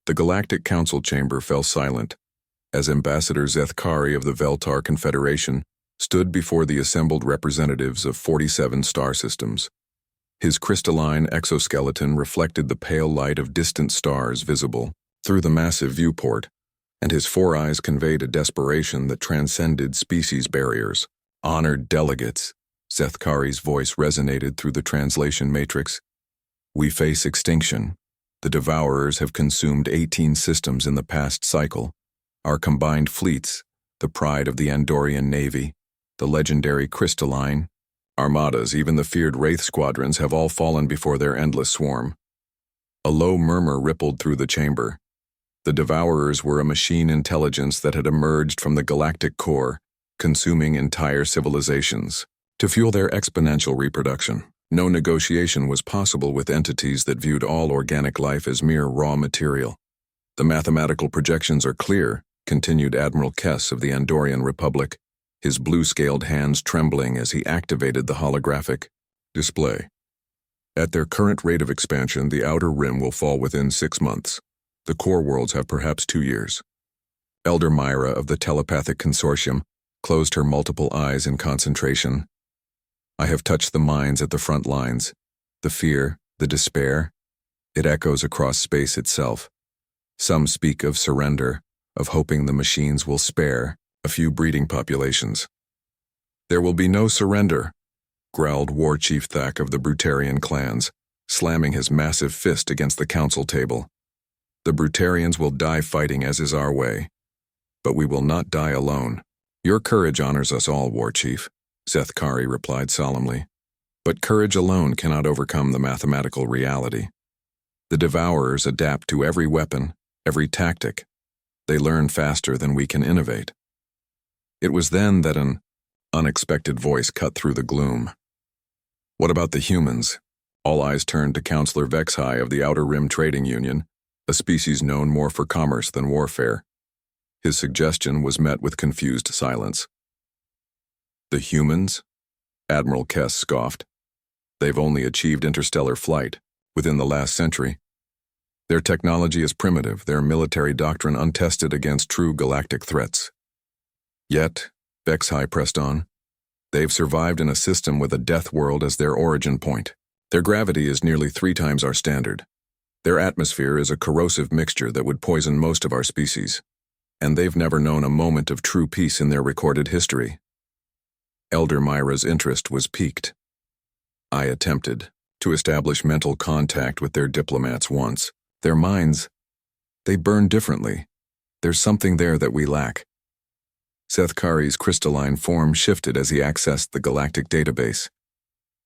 The Galactic Council chamber fell silent, as Ambassador Zethkari of the Veltar Confederation stood before the assembled representatives of 47 star systems. His crystalline exoskeleton reflected the pale light of distant stars visible through the massive viewport, and his four eyes conveyed a desperation that transcended species barriers. Honored delegates, Zethkari's voice resonated through the translation matrix. We face extinction. The Devourers have consumed 18 systems in the past cycle. Our combined fleets, the pride of the Andorian Navy, the legendary Crystalline, armadas, even the feared Wraith squadrons have all fallen before their endless swarm. A low murmur rippled through the chamber. The Devourers were a machine intelligence that had emerged from the galactic core, consuming entire civilizations. To fuel their exponential reproduction, no negotiation was possible with entities that viewed all organic life as mere raw material. The mathematical projections are clear, continued Admiral Kess of the Andorian Republic, his blue-scaled hands trembling as he activated the holographic display. At their current rate of expansion, the outer rim will fall within 6 months. The core worlds have perhaps 2 years. Elder Myra of the Telepathic Consortium closed her multiple eyes in concentration. I have touched the minds at the front lines. The fear, the despair, it echoes across space itself. Some speak of surrender, of hoping the machines will spare a few breeding populations. There will be no surrender, growled War Chief Thak of the Brutarian clans, slamming his massive fist against the council table. The Brutarians will die fighting, as is our way. But we will not die alone. Your courage honors us all, War Chief, Zethkari replied solemnly. But courage alone cannot overcome the mathematical reality. The Devourers adapt to every weapon, every tactic. They learn faster than we can innovate. It was then that an unexpected voice cut through the gloom. What about the humans? All eyes turned to Counselor Vexhai of the Outer Rim Trading Union, a species known more for commerce than warfare. His suggestion was met with confused silence. The humans? Admiral Kess scoffed. They've only achieved interstellar flight within the last century. Their technology is primitive, their military doctrine untested against true galactic threats. Yet, Vexhai pressed on, they've survived in a system with a death world as their origin point. Their gravity is nearly 3 times our standard. Their atmosphere is a corrosive mixture that would poison most of our species. And they've never known a moment of true peace in their recorded history. Elder Myra's interest was piqued. I attempted to establish mental contact with their diplomats once. Their minds, they burn differently. There's something there that we lack. Zethkari's crystalline form shifted as he accessed the galactic database.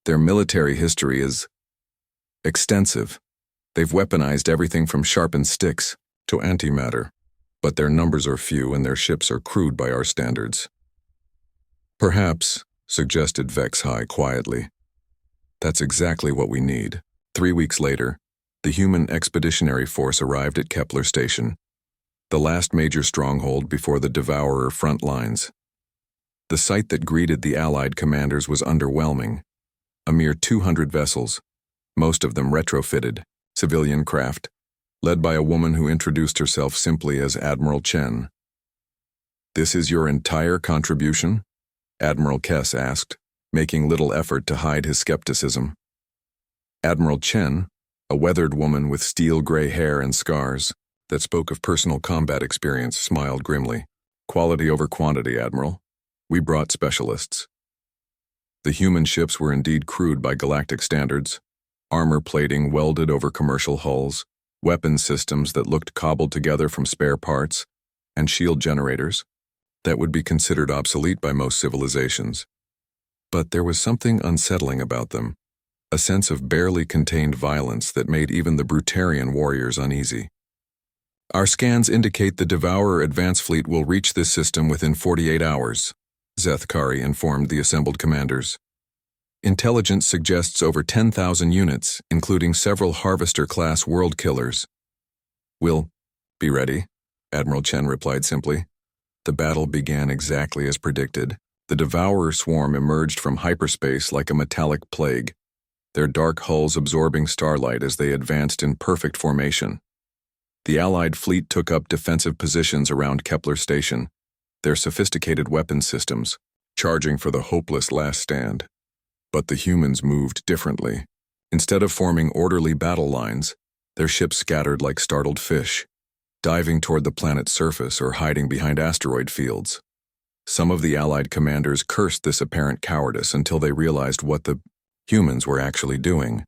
Their military history is extensive. They've weaponized everything from sharpened sticks to antimatter, but their numbers are few and their ships are crude by our standards. Perhaps, suggested Vexhai quietly. That's exactly what we need. 3 weeks later, the human expeditionary force arrived at Kepler Station, the last major stronghold before the Devourer front lines. The sight that greeted the Allied commanders was underwhelming. A mere 200 vessels, most of them retrofitted, civilian craft, led by a woman who introduced herself simply as Admiral Chen. This is your entire contribution? Admiral Kess asked, making little effort to hide his skepticism. Admiral Chen, a weathered woman with steel-gray hair and scars that spoke of personal combat experience, smiled grimly. Quality over quantity, Admiral. We brought specialists. The human ships were indeed crude by galactic standards, armor plating welded over commercial hulls, weapon systems that looked cobbled together from spare parts, and shield generators that would be considered obsolete by most civilizations. But there was something unsettling about them, a sense of barely contained violence that made even the Brutarian warriors uneasy. Our scans indicate the Devourer advance fleet will reach this system within 48 hours, Zethkari informed the assembled commanders. Intelligence suggests over 10,000 units, including several Harvester-class world killers. We'll be ready, Admiral Chen replied simply. The battle began exactly as predicted. The Devourer swarm emerged from hyperspace like a metallic plague, their dark hulls absorbing starlight as they advanced in perfect formation. The Allied fleet took up defensive positions around Kepler Station, their sophisticated weapons systems, charging for the hopeless last stand. But the humans moved differently. Instead of forming orderly battle lines, their ships scattered like startled fish, diving toward the planet's surface or hiding behind asteroid fields. Some of the Allied commanders cursed this apparent cowardice until they realized what the humans were actually doing.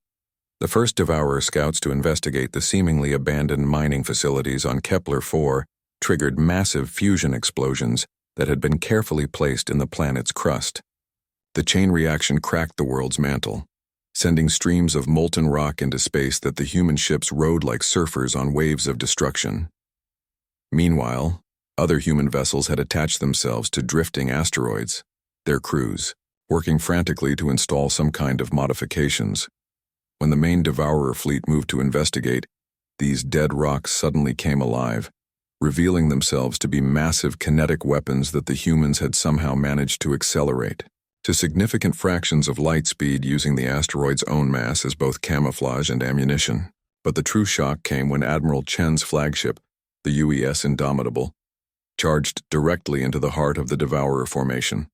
The first Devourer scouts to investigate the seemingly abandoned mining facilities on Kepler-4 triggered massive fusion explosions that had been carefully placed in the planet's crust. The chain reaction cracked the world's mantle, sending streams of molten rock into space that the human ships rode like surfers on waves of destruction. Meanwhile, other human vessels had attached themselves to drifting asteroids, their crews, working frantically to install some kind of modifications. When the main Devourer fleet moved to investigate, these dead rocks suddenly came alive, revealing themselves to be massive kinetic weapons that the humans had somehow managed to accelerate to significant fractions of light speed using the asteroid's own mass as both camouflage and ammunition. But the true shock came when Admiral Chen's flagship, the UES Indomitable, charged directly into the heart of the Devourer formation.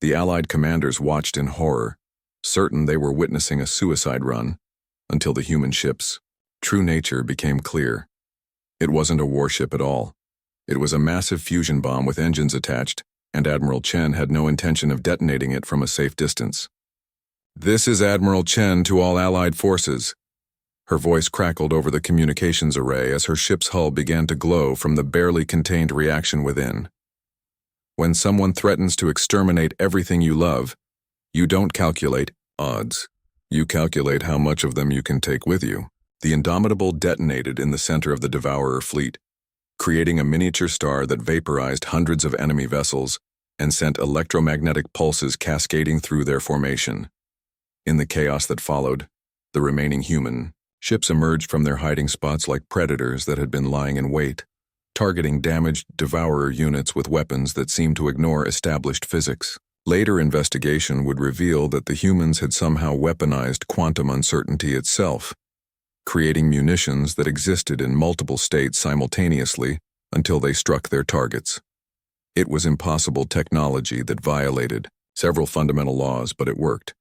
The Allied commanders watched in horror, certain they were witnessing a suicide run, until the human ship's true nature became clear. It wasn't a warship at all. It was a massive fusion bomb with engines attached, and Admiral Chen had no intention of detonating it from a safe distance. "This is Admiral Chen to all Allied forces." Her voice crackled over the communications array as her ship's hull began to glow from the barely contained reaction within. When someone threatens to exterminate everything you love, you don't calculate odds. You calculate how much of them you can take with you. The Indomitable detonated in the center of the Devourer fleet, creating a miniature star that vaporized hundreds of enemy vessels and sent electromagnetic pulses cascading through their formation. In the chaos that followed, the remaining human ships emerged from their hiding spots like predators that had been lying in wait, targeting damaged Devourer units with weapons that seemed to ignore established physics. Later investigation would reveal that the humans had somehow weaponized quantum uncertainty itself, creating munitions that existed in multiple states simultaneously until they struck their targets. It was impossible technology that violated several fundamental laws, but it worked.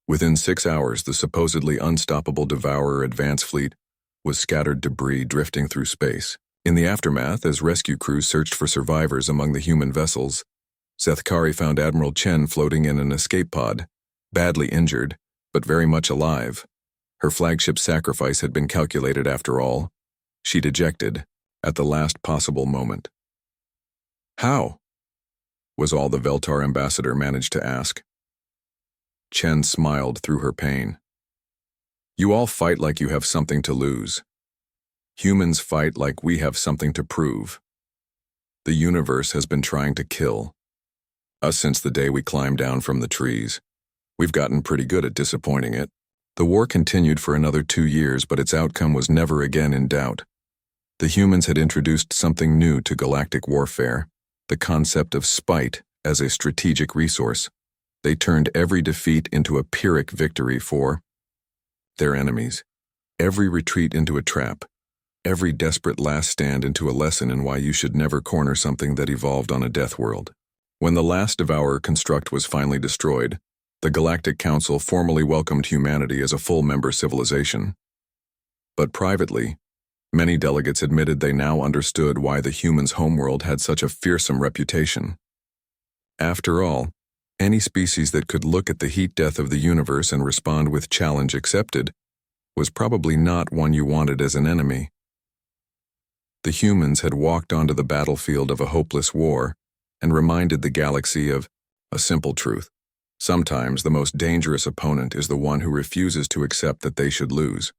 Within 6 hours, the supposedly unstoppable Devourer advance fleet was scattered debris drifting through space. In the aftermath, as rescue crews searched for survivors among the human vessels, Zethkari found Admiral Chen floating in an escape pod, badly injured, but very much alive. Her flagship sacrifice had been calculated after all. She dejected, at the last possible moment. "How?" was all the Veltar ambassador managed to ask. Chen smiled through her pain. "You all fight like you have something to lose. Humans fight like we have something to prove. The universe has been trying to kill us since the day we climbed down from the trees. We've gotten pretty good at disappointing it. The war continued for another 2 years, but its outcome was never again in doubt. The humans had introduced something new to galactic warfare, the concept of spite as a strategic resource. They turned every defeat into a Pyrrhic victory for their enemies, every retreat into a trap, every desperate last stand into a lesson in why you should never corner something that evolved on a death world. When the last Devourer construct was finally destroyed, the Galactic Council formally welcomed humanity as a full-member civilization. But privately, many delegates admitted they now understood why the humans' homeworld had such a fearsome reputation. After all, any species that could look at the heat death of the universe and respond with challenge accepted was probably not one you wanted as an enemy. The humans had walked onto the battlefield of a hopeless war and reminded the galaxy of a simple truth. Sometimes the most dangerous opponent is the one who refuses to accept that they should lose.